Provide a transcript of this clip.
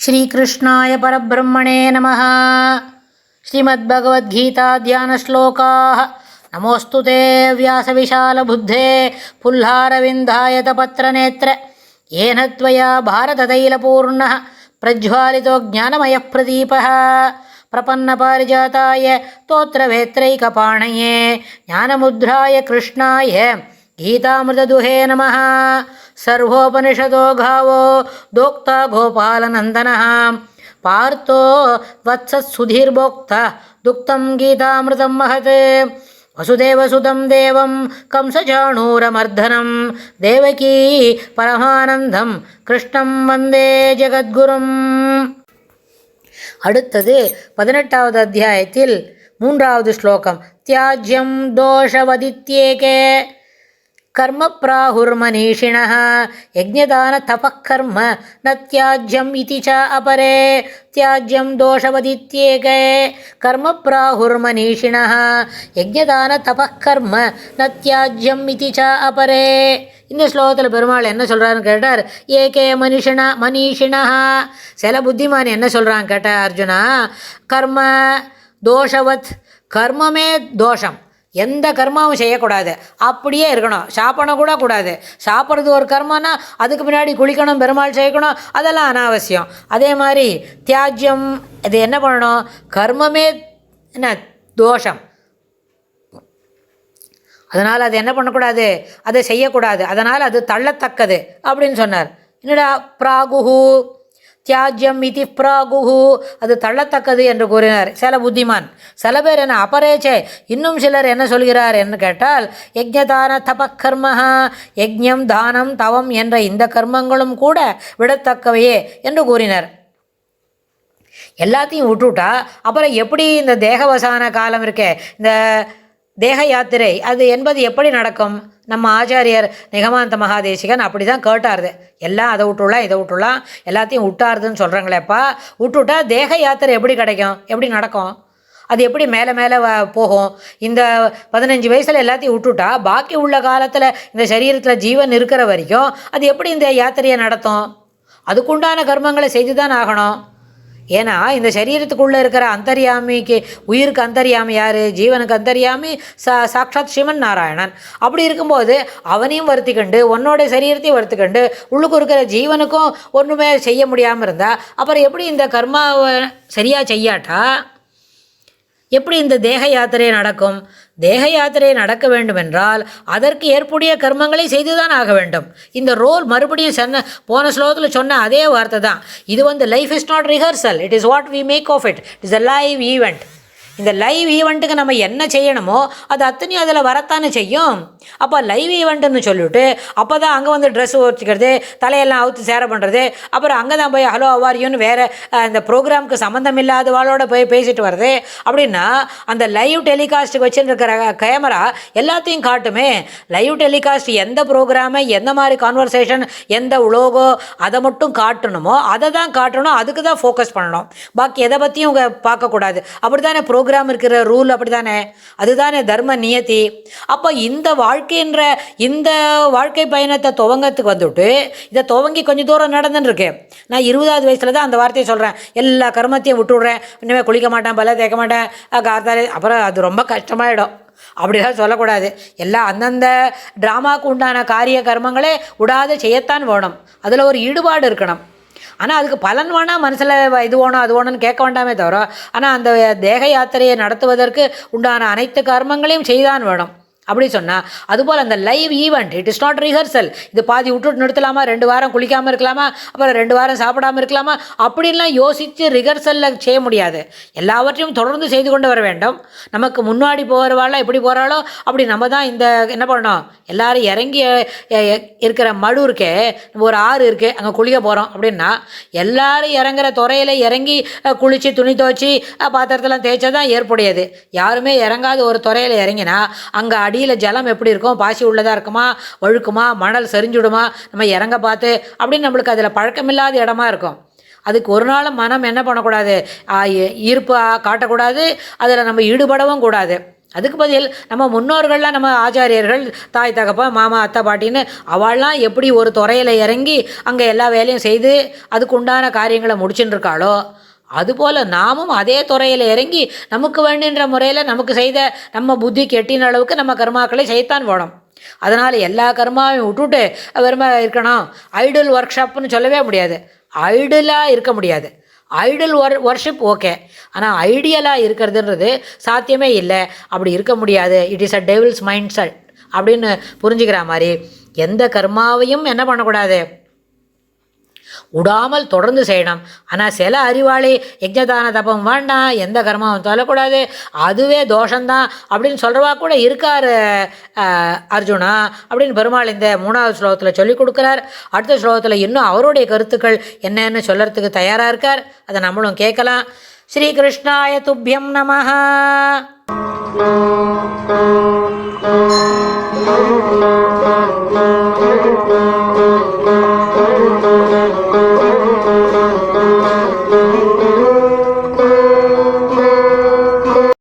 श्रीकृष्णाय परब्रह्मणे नमः। श्रीमद्भगवद्गीता ध्यानश्लोकाः। नमोऽस्तु ते व्यासविशालबुद्धे पुल्लारविन्दायतपत्रनेत्र येन त्वया भारततैलपूर्णः प्रज्वालितो ज्ञानमयः प्रदीपः प्रपन्नपारिजाताय स्तोत्रवेत्रैकपाणये ज्ञानमुद्राय कृष्णाय गीतामृतदुहे नमः। सर्वोपनिषदो गावो दोक्ता गोपालनन्दनः पार्थो वत्सत्सुधीर्भोक्ता दुक्तं गीतामृतं महत्। वसुदेवसुतं देवं कंसचाणूरमर्दनं देवकी परमानन्दं कृष्णं वन्दे ஜகத்குரும். அடுத்தது 18வது அத்தியாயத்தில் 3வது ஸ்லோகம். தியாஜ்யம் தோஷவதித்யேகே कर्म प्राहुर्मनीषिणः यज्ञदान तपः कर्म न त्याज्यम् इति च अपरे त्याज्यं दोषवदित्येके कर्म प्राहुर्मनीषिणः यज्ञदान तपः कर्म न त्याज्यम् इति च अपरे. இந்த ஸ்லோகத்தில் பெருமாள் என்ன சொல்கிறான்னு கேட்டார். ஏகே மனிஷிணா சில புத்திமான் என்ன சொல்கிறான்னு கேட்டார் அர்ஜுனா. கர்ம தோஷவத் கர்மமே தோஷம், எந்த கர்மாவும் செய்யக்கூடாது, அப்படியே இருக்கணும். சாப்பிடணும் கூட கூடாது. சாப்பிட்றது ஒரு கர்மன்னா அதுக்கு பின்னாடி குளிக்கணும், பெருமாள் செய்யணும், அதெல்லாம் அனாவசியம். அதே மாதிரி தியாஜ்யம், இது என்ன பண்ணணும், கர்மமே என்ன தோஷம், அதனால் அது என்ன பண்ணக்கூடாது, அதை செய்யக்கூடாது, அதனால் அது தள்ளத்தக்கது அப்படின்னு சொன்னார். என்னடா பிராகுஹு தியாஜ்யம் இதி பிராகுஹு, அது தள்ளத்தக்கது என்று கூறினார் சில புத்திமான். சில பேர் என்ன அபரேச்சே, இன்னும் சிலர் என்ன சொல்கிறார் என்று கேட்டால் யஜ்ஞதான தபக்கர்மஹ, யஜ்ஞம் தானம் தவம் என்ற இந்த கர்மங்களும் கூட விடத்தக்கவையே என்று கூறினர். எல்லாத்தையும் விட்டுவிட்டா அப்புறம் எப்படி இந்த தேகவசான காலம் இருக்கே, இந்த தேக யாத்திரை அது என்பது எப்படி நடக்கும்? நம்ம ஆச்சாரியர் நிகமாந்த மகாதேசிகன் அப்படி தான் கேட்டாருது. எல்லாம் அதை விட்டுலாம் இதை விட்டுலாம் எல்லாத்தையும் விட்டாருதுன்னு சொல்கிறாங்களேப்பா. விட்டுவிட்டா தேக யாத்திரை எப்படி கிடைக்கும், எப்படி நடக்கும், அது எப்படி மேலே மேலே போகும்? இந்த 15 வயசில் எல்லாத்தையும் விட்டுவிட்டா பாக்கி உள்ள காலத்தில் இந்த சரீரத்தில் ஜீவன் இருக்கிற வரைக்கும் அது எப்படி இந்த யாத்திரையை நடத்தும்? அதுக்குண்டான கர்மங்களை செய்து தான் ஆகணும். ஏன்னா இந்த சரீரத்துக்குள்ளே இருக்கிற அந்தர்யாமிக்கு, உயிருக்கு அந்தர்யாமி யார்? ஜீவனுக்கு அந்தர்யாமி சாட்சாத் ஸ்ரீமன் நாராயணன். அப்படி இருக்கும்போது அவனையும் வருத்திக்கண்டு உன்னோட சரீரத்தையும் வருத்திக்கண்டு உள்ளுக்கு இருக்கிற ஜீவனுக்கும் ஒன்றுமே செய்ய முடியாமல் இருந்தால் அப்புறம் எப்படி இந்த கர்மாவை சரியாக செய்யாட்டா எப்படி இந்த தேக யாத்திரை நடக்கும்? தேக யாத்திரை நடக்க வேண்டுமென்றால் அதற்கு ஏற்புடைய கர்மங்களை செய்துதான் ஆக வேண்டும். இந்த ரோல் மறுபடியும் போன ஸ்லோகத்தில் சொன்ன அதே வார்த்தை தான். இது life is not rehearsal, it is what we make of it. It is a live event. இந்த லைவ் ஈவெண்ட்டுக்கு நம்ம என்ன செய்யணுமோ அது அத்தனையும் அதில் வரத்தானே செய்யும். அப்போ லைவ் ஈவெண்ட்டுன்னு சொல்லிவிட்டு அப்போ தான் அங்கே ட்ரெஸ் வச்சுக்கிறது, தலையெல்லாம் அவுத்து சேர பண்ணுறது, அப்புறம் அங்கே தான் போய் ஹலோ அவாரியோன்னு வேறு இந்த ப்ரோக்ராமுக்கு சம்மந்தம் இல்லாதவாளோட போய் பேசிட்டு வருது. அப்படின்னா அந்த லைவ் டெலிகாஸ்ட்டுக்கு வச்சுருக்கிற கேமரா எல்லாத்தையும் காட்டுமே. லைவ் டெலிகாஸ்ட் எந்த ப்ரோக்ராமு, எந்த மாதிரி கான்வர்சேஷன், எந்த உலோகோ அதை மட்டும் காட்டணுமோ அதை தான் காட்டணும். அதுக்கு தான் ஃபோக்கஸ் பண்ணணும். பாக்கி எதை பற்றியும் பார்க்கக்கூடாது. அப்படி தானே ப்ரோக்ராம் இருக்கிற ரூல், அப்படி தானே, அதுதானே தர்ம நியதி. அப்போ இந்த வாழ்க்கைன்ற இந்த வாழ்க்கை பயணத்தை துவங்கத்துக்கு வந்துவிட்டு இதை துவங்கி கொஞ்சம் தூரம் நடந்துன்னு நான் 20வது வயசில் தான் அந்த வார்த்தையை சொல்கிறேன். எல்லா கர்மத்தையும் விட்டுவிட்றேன், இனிமேல் குளிக்க மாட்டேன், பல தேய்க்க மாட்டேன், கார்த்தாலே, அப்புறம் அது ரொம்ப கஷ்டமாயிடும். அப்படிலாம் சொல்லக்கூடாது. எல்லாம் அந்தந்த ட்ராமாவுக்கு உண்டான காரிய கர்மங்களே விடாத செய்யத்தான் வேணும். அதில் ஒரு ஈடுபாடு இருக்கணும். ஆனால் அதுக்கு பலன் வேணால் மனசில் இது வேணும் அது வேணும்னு கேட்க வேண்டாமே தவிர, ஆனால் அந்த தேக யாத்திரையை நடத்துவதற்கு உண்டான அனைத்து கர்மங்களையும் செய்தான் வேணும். அப்படி சொன்னால் அதுபோல் அந்த live event it is not rehearsal. இது பாதி விட்டுட்டு நிறுத்தலாமா, 2 வாரம் குளிக்காமல் இருக்கலாமா, அப்புறம் 2 வாரம் சாப்பிடாமல் இருக்கலாமா, அப்படின்லாம் யோசித்து ரிஹர்சலில் செய்ய முடியாது. எல்லாவற்றையும் தொடர்ந்து செய்து கொண்டு வர வேண்டும். நமக்கு முன்னாடி போகிறவாள் எப்படி போகிறாளோ அப்படி நம்ம தான் இந்த என்ன பண்ணணும், எல்லோரும் இறங்கி இருக்கிற மடு இருக்கே, ஒரு ஆறு இருக்குது, அங்கே குளிக்க போகிறோம் அப்படின்னா எல்லோரும் இறங்குற துறையில் இறங்கி குளித்து துணி துவச்சி பாத்திரத்தெல்லாம் தேய்ச்சா தான் ஏற்புடையது. யாருமே இறங்காத ஒரு துறையில் இறங்கினா அங்கே அடியில் ஜலம் எப்படி இருக்கும், பாசி உள்ளதாக இருக்குமா, வழுக்குமா, மணல் சரிஞ்சுடுமா, நம்ம இறங்க பார்த்து அப்படின்னு நம்மளுக்கு அதில் பழக்கமில்லாத இடமா இருக்கும். அதுக்கு ஒரு நாள் மனம் என்ன பண்ணக்கூடாது, ஈர்ப்பு காட்டக்கூடாது, அதில் நம்ம ஈடுபடவும் கூடாது. அதுக்கு பதில் நம்ம முன்னோர்கள்லாம், நம்ம ஆச்சாரியர்கள், தாய் தகப்பா, மாமா, அத்தை, பாட்டின்னு அவள்லாம் எப்படி ஒரு துறையில் இறங்கி அங்கே எல்லா வேலையும் செய்து அதுக்கு உண்டான காரியங்களை முடிச்சுட்டு இருக்காளோ, அதுபோல் நாமும் அதே துறையில் இறங்கி நமக்கு வேண்டுன்ற முறையில் நமக்கு செய்த நம்ம புத்தி கெட்டின அளவுக்கு நம்ம கர்மாக்களை செய்யத்தான் போனோம். அதனால் எல்லா கர்மாவையும் விட்டுட்டு வெறுமை இருக்கணும், ஐடில் ஒர்க் ஷாப்னு சொல்லவே முடியாது. ஐடிலாக இருக்க முடியாது. ஐடில் ஒர்ஷிப் ஓகே, ஆனால் ஐடியலாக இருக்கிறதுன்றது சாத்தியமே இல்லை. அப்படி இருக்க முடியாது. It is a devil's mindset அப்படின்னு புரிஞ்சுக்கிற மாதிரி எந்த கர்மாவையும் என்ன பண்ணக்கூடாது, விடாமல் தொடர்ந்து செய்யணும். ஆனால் சில அறிவாளி யஜ்ஞதான தபம் வேண்டாம், எந்த கர்மாவும் சொல்லக்கூடாது, அதுவே தோஷந்தான் அப்படின்னு சொல்கிறவா கூட இருக்கார் அர்ஜுனா அப்படின்னு பெருமாள் இந்த 3வது ஸ்லோகத்தில் சொல்லி கொடுக்குறார். அடுத்த ஸ்லோகத்தில் இன்னும் அவருடைய கருத்துக்கள் என்னன்னு சொல்லறதுக்கு தயாராக இருக்கார். அதை நம்மளும் கேட்கலாம். ஸ்ரீகிருஷ்ணாய துப்யம் நமஹ. Thank you.